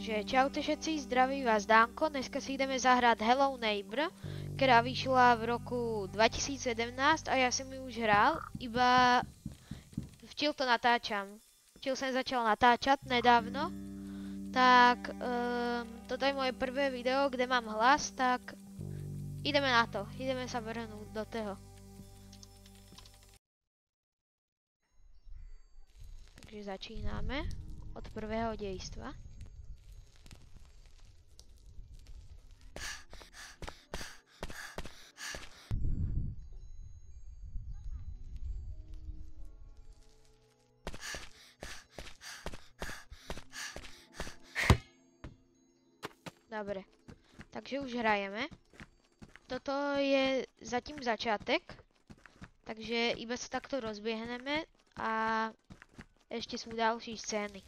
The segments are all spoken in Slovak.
Takže čaute všetci, zdraví vás Danko, dneska si ideme zahrať Hello Neighbor, ktorá vyšla v roku 2017 a ja som ju už hral, iba včil to natáčam. Včil som začal natáčať nedávno, tak toto je moje prvé video, kde mám hlas, tak ideme na to, ideme sa vrhnúť do toho. Takže začíname od prvého dejstva. Dobre, takže už hrajeme. Toto je zatím začiatek, takže iba sa takto rozbiehneme a ešte sú ďalší scény.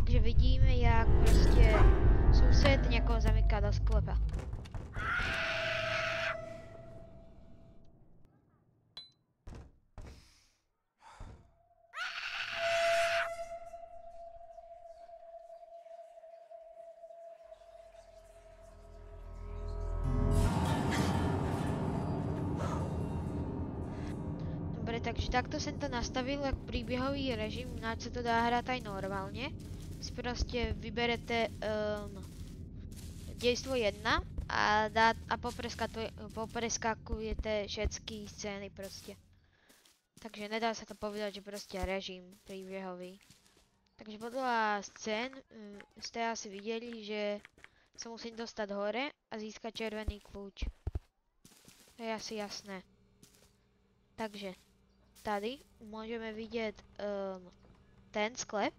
Takže vidíme, jak prostě sused někoho zamyká do sklepa. Dobre, takže takto jsem to nastavil jak príběhový režim, ináč se to dá hrát aj normálně. Si prostě vyberete dejstvo 1 a popreskakujete všetky scény prostě. Takže nedá sa to povedať, že prostě režim príběhový. Takže podľa scén ste asi videli, že sa musím dostať hore a získať červený kľúč. To je asi jasné. Takže tady môžeme vidieť ten sklep,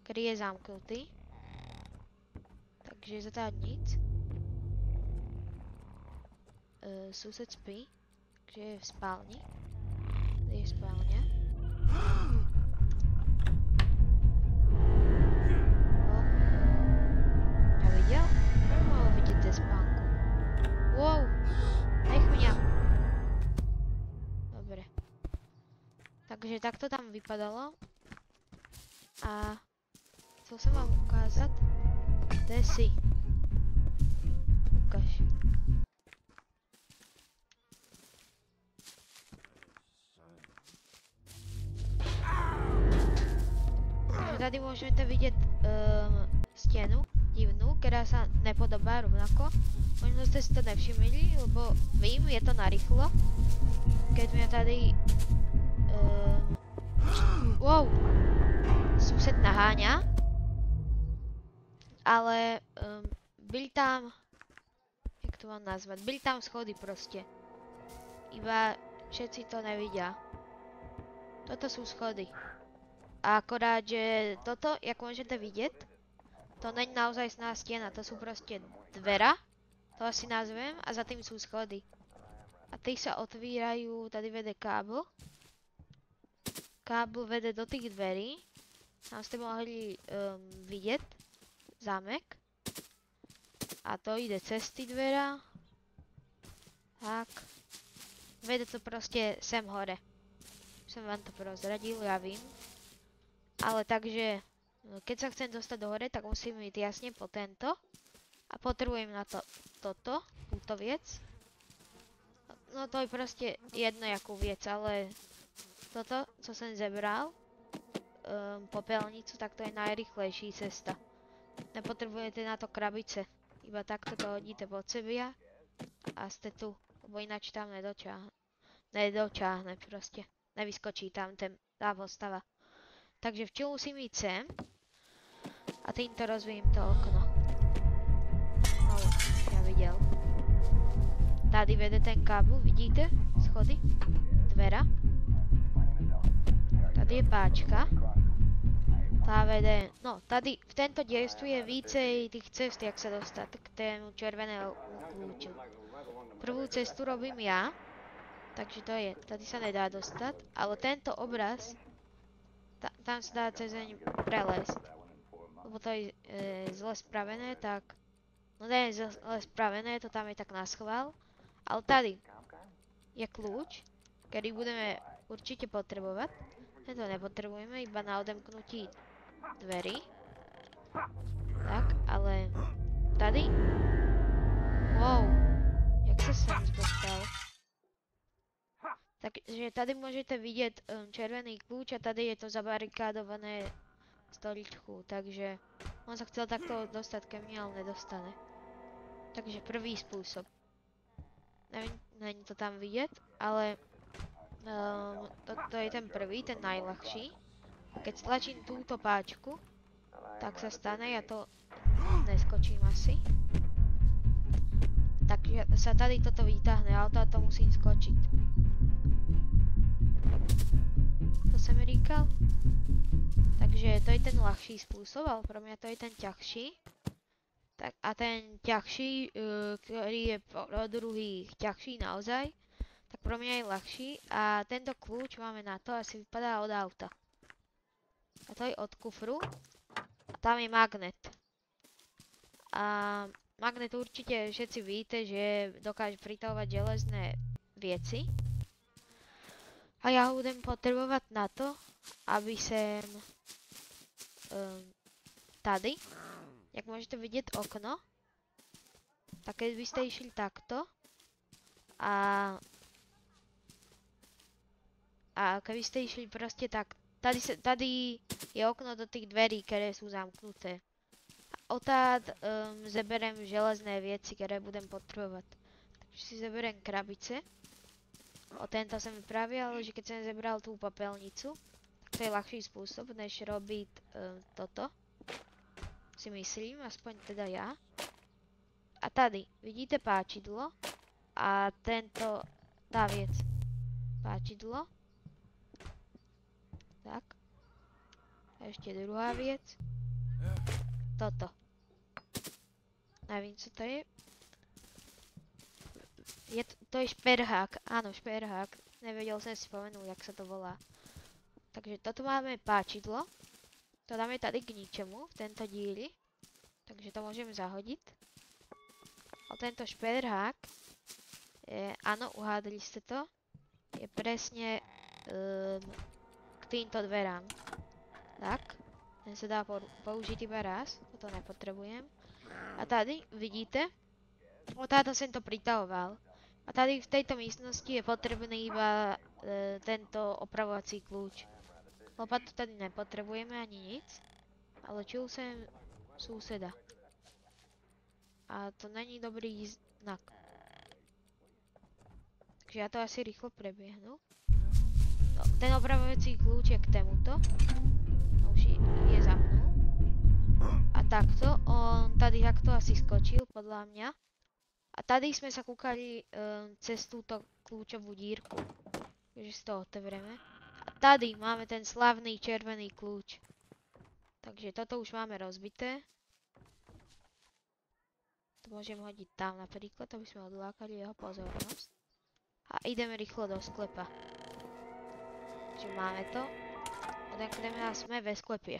ktorý je zamknutý. Takže zatať nic. Sused spí, takže je v spálni. Tady je spálňa. Ja videl? Mohol vidieť té spánku. Wow! Nech mňa. Dobre. Takže takto tam vypadalo. A chcel som vám ukázať. Kde si? Ukáž. Takže tady môžete vidieť stenu divnú, ktorá sa nepodobá rovnako. Možno ste si to nevšimli, lebo vím, je to narýchlo. Keď mňa tady wow! Sused naháňa. Ale byli tam, jak to mám nazvať, byli tam schody prostě. Iba všetci to nevidia. Toto sú schody. A akorát, že toto, jak môžete vidieť, to není naozajstná stiena, to sú prostě dvera, to asi nazvem, a za tým sú schody. A ty sa otvírajú, tady vede kábel. Kábel vede do tých dverí. Tam ste mohli vidieť zámek. A to ide cez ty dvera. Tak. Vede to prostě sem hore. Som vám to prozradil, ja vím. Ale takže, keď sa chcem dostať do hore, tak musím ísť jasne po tento. A potrebujem na to túto vec. No to je prostě jedno jakú vec, ale toto, co som zebral, popelnicu, tak to je najrychlejší cesta. Nepotrebujete na to krabice, iba takto to hodíte pod sebe a ste tu, lebo ináč tam nedočáhne prostě. nevyskočí tam tá postava. Takže včelu musím ísť sem a týmto rozvíjem to okno. No, ja videl. Tady vede ten kábel, vidíte? Schody, dvera. Tady je páčka. Tá vede, no tady v tento dielstvu je vícej tých cest, jak sa dostať k tému červenému kľúču. Prvú cestu robím ja, takže to je, tady sa nedá dostať, ale tento obraz, tam sa dá cez ne prelesť. Lebo to je zle spravené, tak, no nie je zle spravené, to tam je tak naschvál, ale tady je kľúč, ktorý budeme určite potrebovať. Tento nepotrebujeme, iba na odemknutí dverí. Tak, ale tady? Wow, jak sa sem dostal? Takže tady môžete vidieť červený kľúč a tady je to zabarikádované stoličku, takže on sa chcel takto dostať ke mne, ale nedostane. Takže prvý spôsob. Neviem, není to tam vidieť, ale to je ten prvý, ten najľahší. Keď stlačím túto páčku, tak sa stane, ja to neskočím asi. Takže sa tady toto vytáhne, ale to musím skočiť. To som říkal. Takže to je ten ľahší spôsob, ale pre mňa to je ten ťažší. Tak, a ten ťažší, ktorý je pro druhých ťažší naozaj, tak pro mňa je ľahší. A tento kľúč máme na to, asi vypadá od auta. A to je od kufru. A tam je magnet. A magnet určite všetci víte, že dokáže pritahovať železné veci. A ja ho budem potrebovať na to, aby sem tady, jak môžete vidieť okno, tak keď by ste išli takto a keby ste išli proste tak, tady je okno do tých dverí, ktoré sú zamknuté. A odtáď zeberem železné veci, ktoré budem potrebovať. Takže si zeberem krabice. O tento som vypravil, že keď som zebral tú popelnicu, tak to je ľahší spôsob, než robiť toto. Si myslím, aspoň teda ja. A tady vidíte páčidlo a tá vec. Páčidlo. Tak. A ešte druhá vec. Toto. Neviem, co to je. To je šperhák, áno, šperhák. Nevedel som si spomenúť, jak sa to volá. Takže toto máme páčidlo. To dáme tady k ničemu, v tento díli. Takže to môžeme zahodiť. A tento šperhák, áno, uhádli ste to, je presne k týmto dverám. Tak, ten sa dá použiť iba raz, toto nepotrebujem. A tady, vidíte, táto som to pritahoval. A tady v tejto místnosti je potrebný iba tento opravovací kľúč. Lopatu tady nepotrebujeme ani nic, ale čul som suseda. A to není dobrý znak. Takže ja to asi rýchlo prebiehnu. No, ten opravovací kľúč je k tomuto. Už je za mnou. A takto, on tady takto asi skočil, podľa mňa. A tady sme sa kúkali cez túto kľúčovú dírku. Takže si to otevrieme. A tady máme ten slavný červený kľúč. Takže toto už máme rozbité. To môžem hodiť tam napríklad, aby sme odlákali jeho pozornosť. A ideme rýchlo do sklepa. Takže máme to. Odemkneme a sme ve sklepie.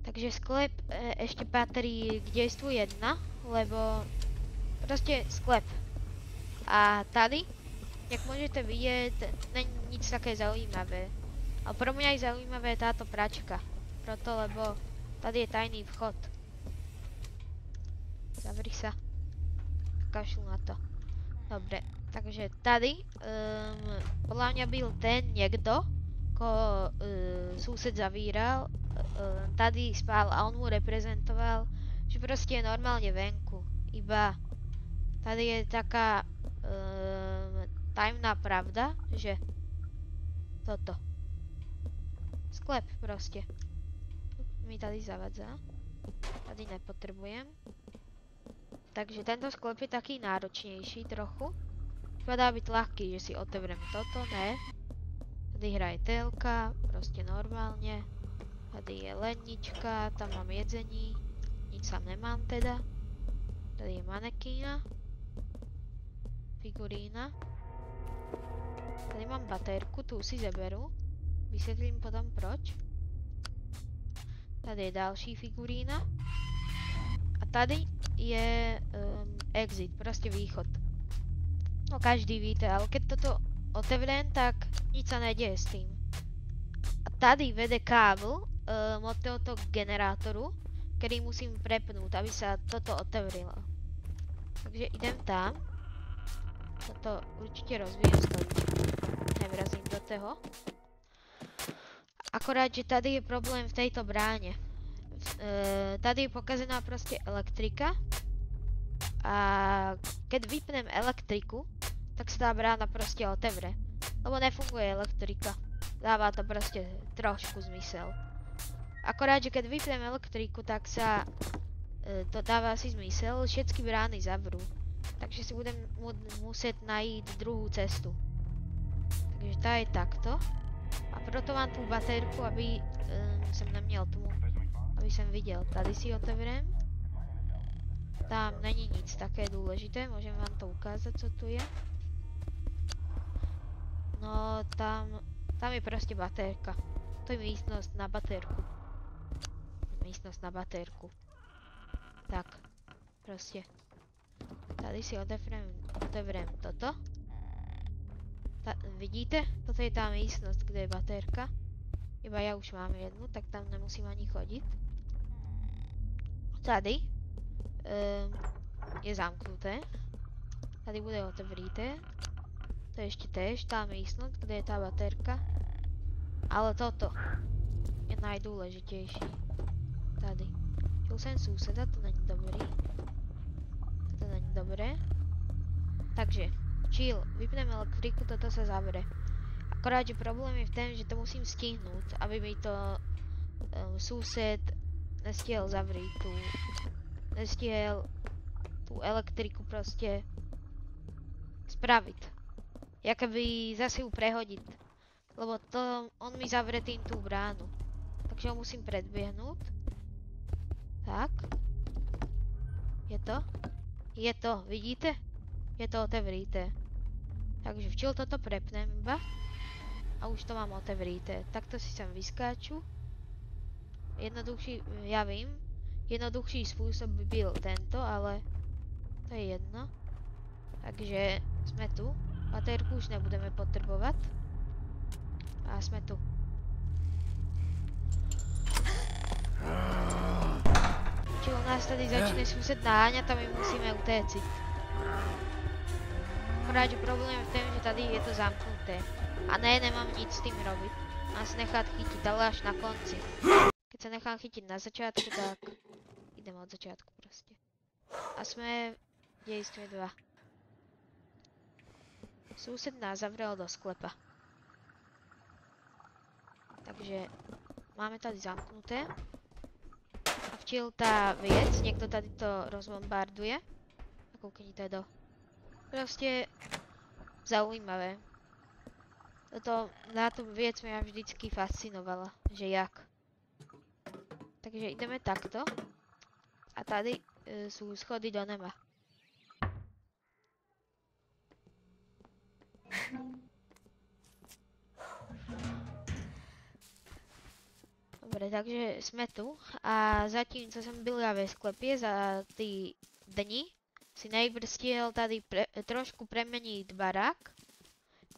Takže sklep ešte patrí k dejstvu 1, lebo proste sklep. A tady, jak môžete vidieť, není nič také zaujímavé. Ale pro mňa je zaujímavé táto pračka. Proto, lebo tady je tajný vchod. Zavri sa. Kašľu na to. Dobre, takže tady, podľa mňa byl ten niekto, koho sused zavíral, tady spal a on mu reprezentoval, že proste je normálne venku. Iba tady je taká tajemná pravda, že toto. Sklep proste. Mi tady zavadzá. Tady nepotrebujem. Takže tento sklep je taký náročnejší trochu. Vypadá byť ľahký, že si otvorím toto, ne. Tady hraje telka, proste normálne. Tady je lednička, tam mám jedzení. Nič tam nemám teda. Tady je manekína. Figurína. Tady mám batérku, tu si zeberu. Vysvetlím potom proč. Tady je další figurína. A tady je exit, proste východ. No každý víte, ale keď toto otevřem, tak nič sa nedieje s tým. A tady vede kábel od tohoto generátoru, ktorý musím prepnúť, aby sa toto otvorilo. Takže idem tam. Toto určite rozbijem stoličku. Nevrazím do toho. Akorát, že tady je problém v tejto bráne. Tady je pokazená proste elektrika. A keď vypnem elektriku, tak sa tá brána proste otevre. Lebo nefunguje elektrika. Dáva to proste trošku zmysel. Akorát, že keď vypnem elektriku, tak sa to dáva si zmysel. Všetky brány zavrú. Takže si budem musieť nájsť druhú cestu. Takže tá je takto. A proto mám tú batérku, aby som neměl tmu. Aby som videl. Tady si otevřem. Tam není nic také dôležité, môžem vám to ukázať, co tu je. No, tam je proste batérka. To je místnosť na batérku. Místnosť na batérku. Tak, proste. Tady si otevřem toto. Vidíte? Toto je tá místnosť, kde je batérka. Iba ja už mám jednu, tak tam nemusím ani chodiť. Tady je zamknuté. Tady bude otevřité. To je ešte též tá místnosť, kde je tá batérka. Ale toto je najdôležitejší. Tady. Čul jsem suseda, to není dobrý. To není dobré. Takže, chill, vypnem elektriku, toto sa zavre. Akorát, že problém je v tom, že to musím stihnúť, aby mi to sused nestihol zavrieť nestihol tú elektriku proste spraviť. Jakoby zase ju prehodiť. Lebo to, on mi zavre tým tú bránu. Takže ho musím predbiehnúť. Tak. Je to? Je to, vidíte? Je to otevřité. Takže včil toto prepnem iba. A už to mám otevřité. Takto si sem vyskáču. Jednoduchší, ja vím. Jednoduchší spôsob by byl tento, ale to je jedno. Takže sme tu. Batérku už nebudeme potrebovať. A sme tu. Čiže u nás tady začne sused naháňať a my musíme utéciť. Akorát, že problém je v tom, že tady je to zamknuté. A ne, nemám nic s tým robiť. Mám sa nechať chytiť, ale až na konci. Keď sa nechám chytiť na začiatku, tak idem od začiatku proste. A sme v dejstve 2. Sused nás zavrel do sklepa. Takže máme tady zamknuté. A včiel tá vec, niekto tady to rozbombarduje. A kouknite do. Proste zaujímavé. Táto vec mňa vždycky fascinovala, že jak. Takže ideme takto. A tady sú schody do neba. Dobre, takže sme tu. A zatím, co som byla ve sklepě za ty dni, si nejprv stihol tady trošku premeniť barák.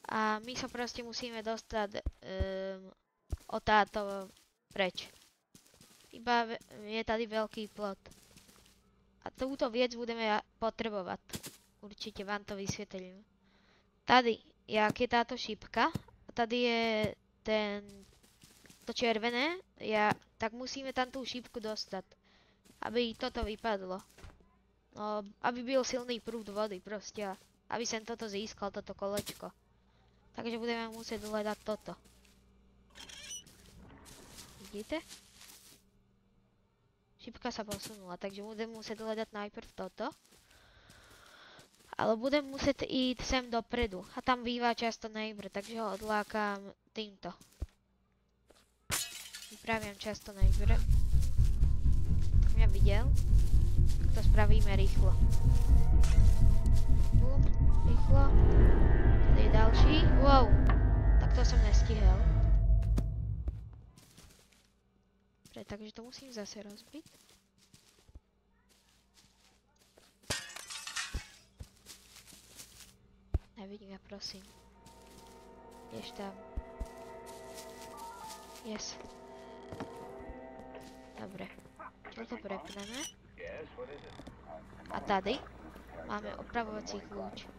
A my sa proste musíme dostať od táto preč. Iba je tady veľký plot. A túto vec budeme potrebovať. Určite vám to vysvetlím. Tady, jak je táto šípka, a tady je to červené, tak musíme tam tú šípku dostať. Aby toto vypadlo. No, aby byl silný prúd vody proste. Aby som toto získal, toto kolečko. Takže budeme musieť hľadať toto. Vidíte? Šipka sa posunula, takže budem musieť hľadať najprv toto. Ale budem musieť ísť sem dopredu. A tam býva často neighbor, takže ho odlákam týmto. Vypraviam často neighbor. Tak mňa videl. Tak to spravíme rýchlo. Bum, rýchlo. Tady je ďalší. Wow, tak to som nestihel. Dobre, takže to musím zase rozbiť. Nevidím ja, prosím. Ideš tam. Yes. Dobre. Čo to prepneme? A tady máme opravovací kľúč.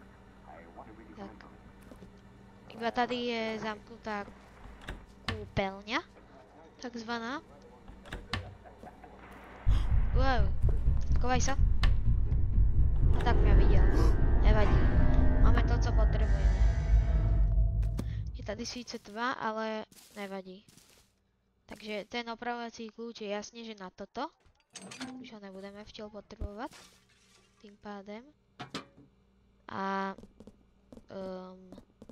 Tak. Iba tady je zamknutá kúpeľňa. Takzvaná. Wow. Kovaj sa. A tak mňa videl. Nevadí. Máme to, co potrebujeme. Je tady síce tma, ale nevadí. Takže ten opravovací kľúč je jasne, že na toto. Už ho nebudeme vtiaľ potrebovať. Tým pádem. A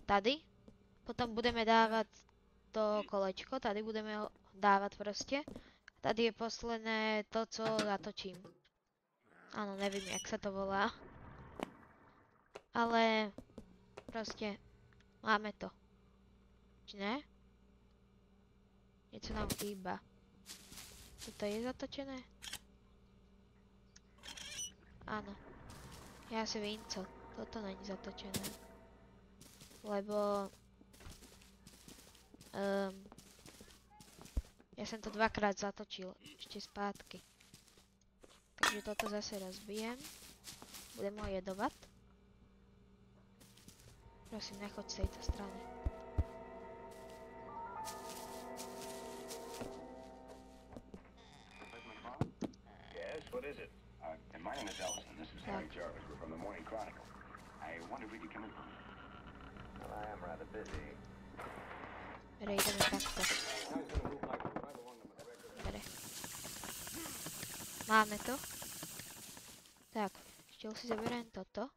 tady. Potom budeme dávať to kolečko. Tady budeme ho dávať proste. Tady je posledné to, co zatočím. Áno, neviem, jak sa to volá. Ale proste máme to. Či ne? Niečo nám chýba. Toto je zatočené? Áno. Ja si vím co. Toto není zatočené. Lebo... ja som to dvakrát zatočil. Ešte spátky. Takže toto zase rozbijem. Budem ho jedovať. Prosím, nechoď z tejto strany. Yes, what is it? My name is Ellison. This is Harry Jarvis. We're from the Morning Chronicle. I wonder if we could come in for... Well, I am rather busy. Dobre, ideme takto. Dobre. Máme to. Tak, ešte si zaberiem toto.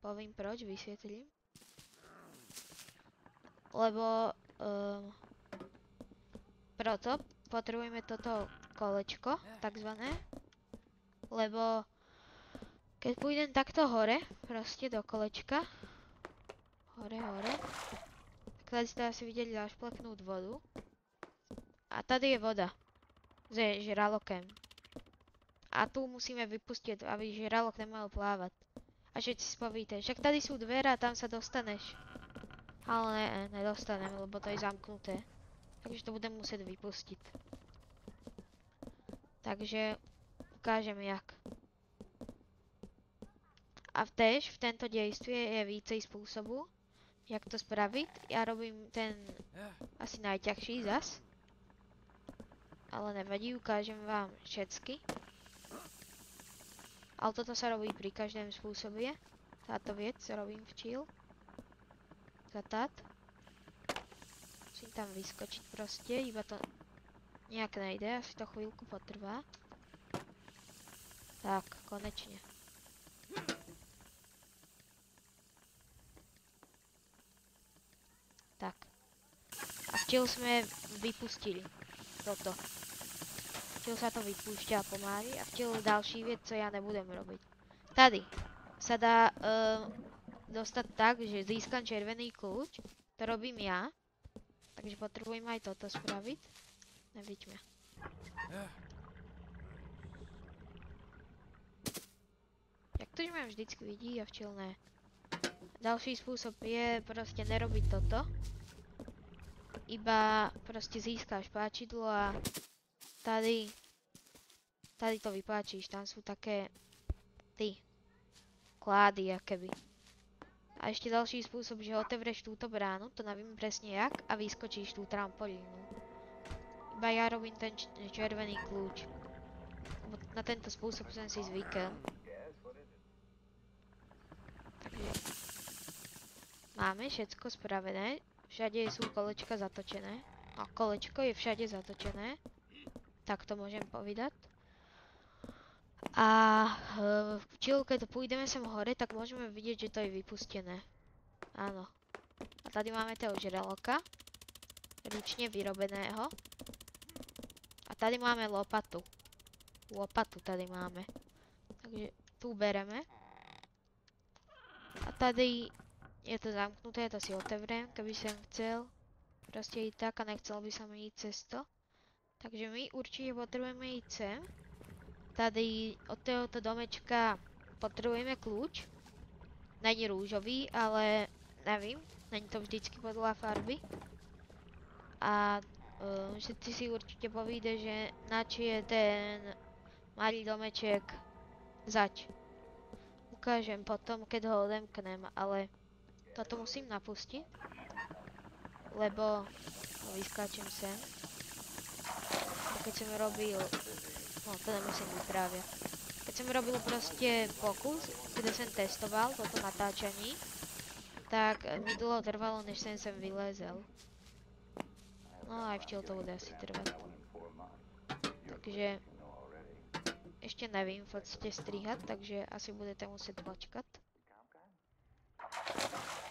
Povím proč, vysvetlím. Lebo proto potrebujeme toto kolečko, takzvané. Lebo keď pôjdem takto hore, proste do kolečka, hore, tak tady ste asi videli zašpleknúť vodu. A tady je voda s žralokem. A tu musíme vypustiť, aby žralok nemohol plávať. A všetci si povíte, však tady sú dvere a tam sa dostaneš. Ale ne, nedostanem, lebo to je zamknuté. Takže to budem musieť vypustiť. Takže ukážem jak. A tež v tento dejstve je vícej spôsobu, jak to spraviť. Ja robím ten asi najťažší zas. Ale nevadí, ukážem vám všetky. Ale toto sa robí pri každém spôsobe. Táto vec robím včiel. Zatát. Musím tam vyskočiť proste, iba to nejak nejde, asi to chvíľku potrvá. Tak, konečne. Tak. A včiel sme vypustili toto. Včiel sa to vypúšťa pomaly a včiel ďalší vec, co ja nebudem robiť. Tady sa dá dostať tak, že získam červený kľúč. To robím ja. Takže potrebujem aj toto spraviť. Nevidíme. Jak to, že ma vždycky vidí a včiel ne. Ďalší spôsob je proste nerobiť toto. Iba proste získáš páčidlo a tady to vypáčiš, tam sú také klády akéby. A ešte ďalší spôsob, že otevřeš túto bránu, to nevím presne jak, a vyskočíš tú trampolínu. Iba ja robím ten červený kľúč. Na tento spôsob som si zvykol. Takže máme všetko spravené, všade sú kolečka zatočené. No, kolečko je všade zatočené. Tak to môžem povedať. A keď pôjdeme sem hore, tak môžeme vidieť, že to je vypustené. Áno. A tady máme toho žraloka. Ručne vyrobeného. A tady máme lopatu. Lopatu tady máme. Takže tu bereme. A tady je to zamknuté, to si otevřem, keby som chcel. Proste ísť tak a nechcel by som ísť cez to. Takže my určite potrebujeme ísť sem. Tady od tohoto domečka potrebujeme kľúč. Není rúžový, ale nevím, není to vždycky podľa farby. A všetci si určite povíde, že nač je ten malý domeček zač. Ukážem potom, keď ho odemknem, ale toto musím napustiť, lebo vyskáčem sem. A keď som robil, no to nemusím vypráviať. Keď som robil proste pokus, kde som testoval toto natáčanie, tak mi dlho trvalo, než som vylezel. No aj včel to bude asi trvať. Takže ešte nevím v podstate strihať, takže asi budete musieť počkať.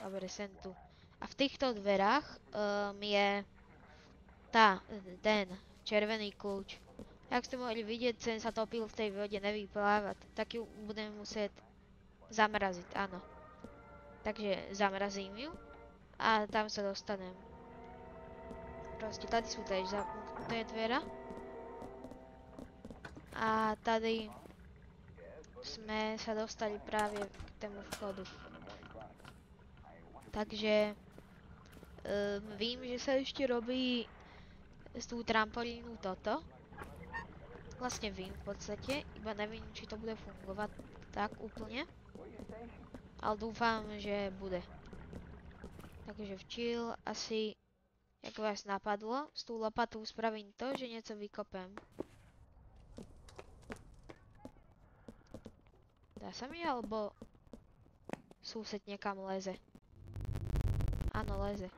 Dobre, sem tu. A v týchto dverách je ten červený kľúč. Jak ste mohli vidieť, sem sa topil v tej vode, nevyplávať. Tak ju budeme musieť zamraziť, áno. Takže zamrazím ju a tam sa dostanem. Proste tady sú tiež zamknuté dvera. A tady sme sa dostali práve k tému vchodu. Takže vím, že sa ešte robí z tú trampolínu toto. Vlastne vím v podstate, iba nevím, či to bude fungovať tak úplne. Ale dúfam, že bude. Takže včil asi, jak vás napadlo, s tú lopatou spravím to, že niečo vykopem. Dá sa mi, alebo sused niekam leze? Áno, leze.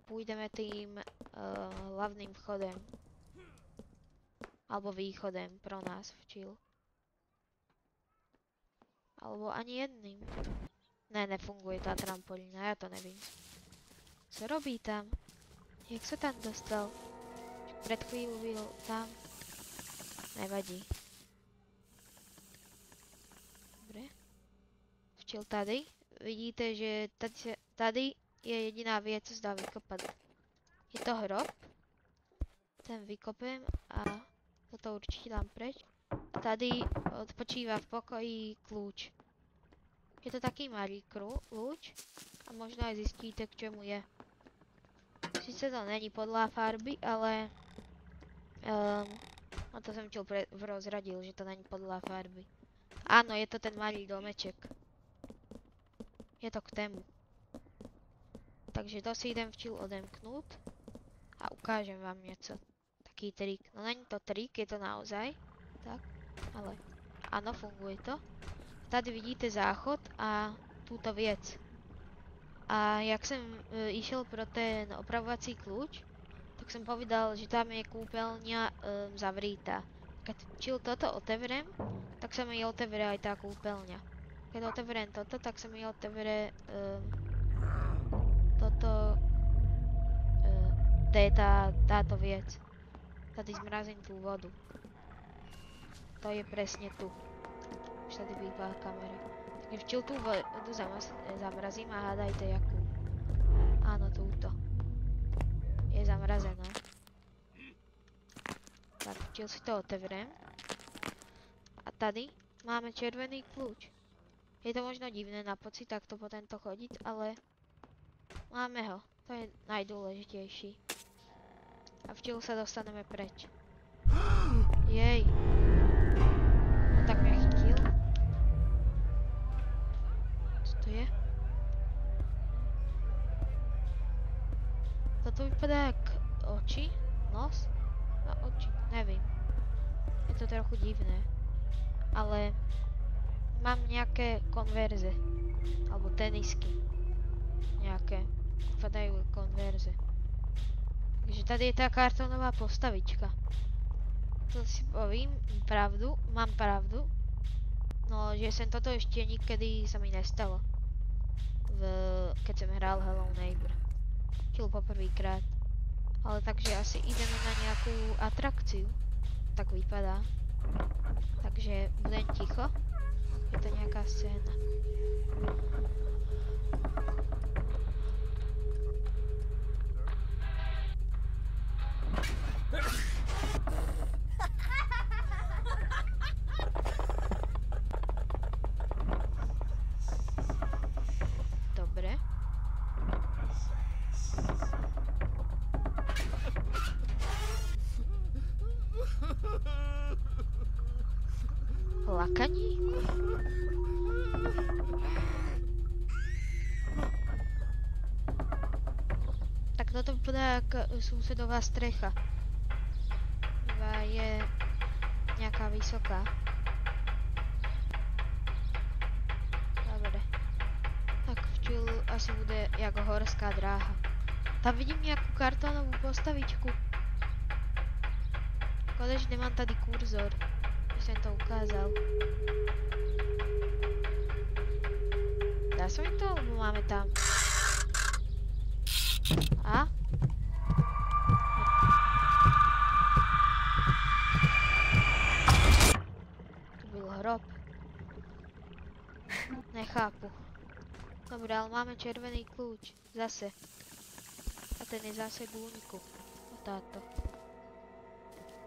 Pôjdeme tým hlavným vchodem. Alebo východem pro nás včil. Alebo ani jedným. Ne, nefunguje tá trampolína, ja to nevím. Co robí tam? Jak sa tam dostal? Pred chvíľu byl tam. Nevadí. Dobre. Včil tady. Vidíte, že tady je jediná vec, co sa dá vykopať. Je to hrob. Ten vykopem a toto určite dám preč. Tady odpočíva v pokoji kľúč. Je to taký malý kľúč a možno aj zistíte, k čemu je. Sice to není podľa farby, ale no to som čo rozradil, že to není podľa farby. Áno, je to ten malý domeček. Je to k tému. Takže to si idem včil odemknúť a ukážem vám niečo. Taký trik. No není to trik, je to naozaj. Tak, ale áno, funguje to. Tady vidíte záchod a túto vec. A jak som išiel pro ten opravovací kľúč, tak som povedal, že tam je kúpeľňa zavrítá. Keď včil toto otevřem, tak sa mi otevře aj tá kúpeľňa. Keď otevřem toto, tak sa mi otevře toto, to je táto vec. Tady zmrazím tú vodu. To je presne tu. Už tady bývá kamera. Takže včil tú vodu zamrazím a hádajte jakú. Áno, túto. Je zamrazená. Tak včil si to otevřem. A tady máme červený kľúč. Je to možno divné na pocit takto po tento chodiť, ale máme ho. To je najdôležitejší. A včil sa dostaneme preč. Jej. No tak mňa chytil. Co to je? Toto vypadá jak oči, nos a oči, nevím. Je to trochu divné. Ale mám nejaké konverze. Alebo tenisky. Nejaké. Vypadajú konverze. Takže tady je tá kartónová postavička. To si povím pravdu, mám pravdu. No, že sem toto ešte nikedy sa mi nestalo. Keď som hral Hello Neighbor. Kill poprvýkrát. Ale takže asi ideme na nejakú atrakciu. Tak vypadá. Takže budem ticho. Je to nejaká scéna. Dobre. Lakaní? Tak toto vypadá jak susedová strecha. Iba je nejaká vysoká. Dobre. Tak včil asi bude jako horská dráha. Tam vidím nejakú kartónovú postavičku. Škoda, že nemám tady kurzor. By som to ukázal. Dá sa mi to, alebo máme tam? A? Tu byl hrob. Nechápu. Dobre, ale máme červený kľúč. Zase. A ten je zase k úniku. O táto.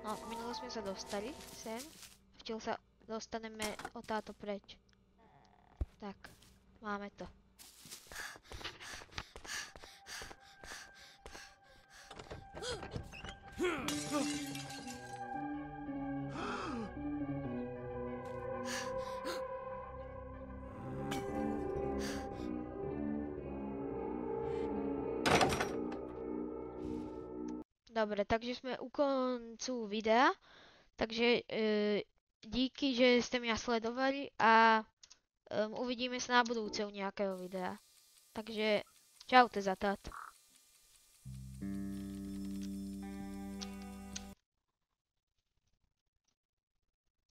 No, minulo sme sa dostali sem. Vtiaľ sa dostaneme o táto preč. Tak, máme to. Dobre, takže sme u koncu videa, takže díky, že ste mňa sledovali a uvidíme sa na budúce u nejakého videa. Takže čaute za táto.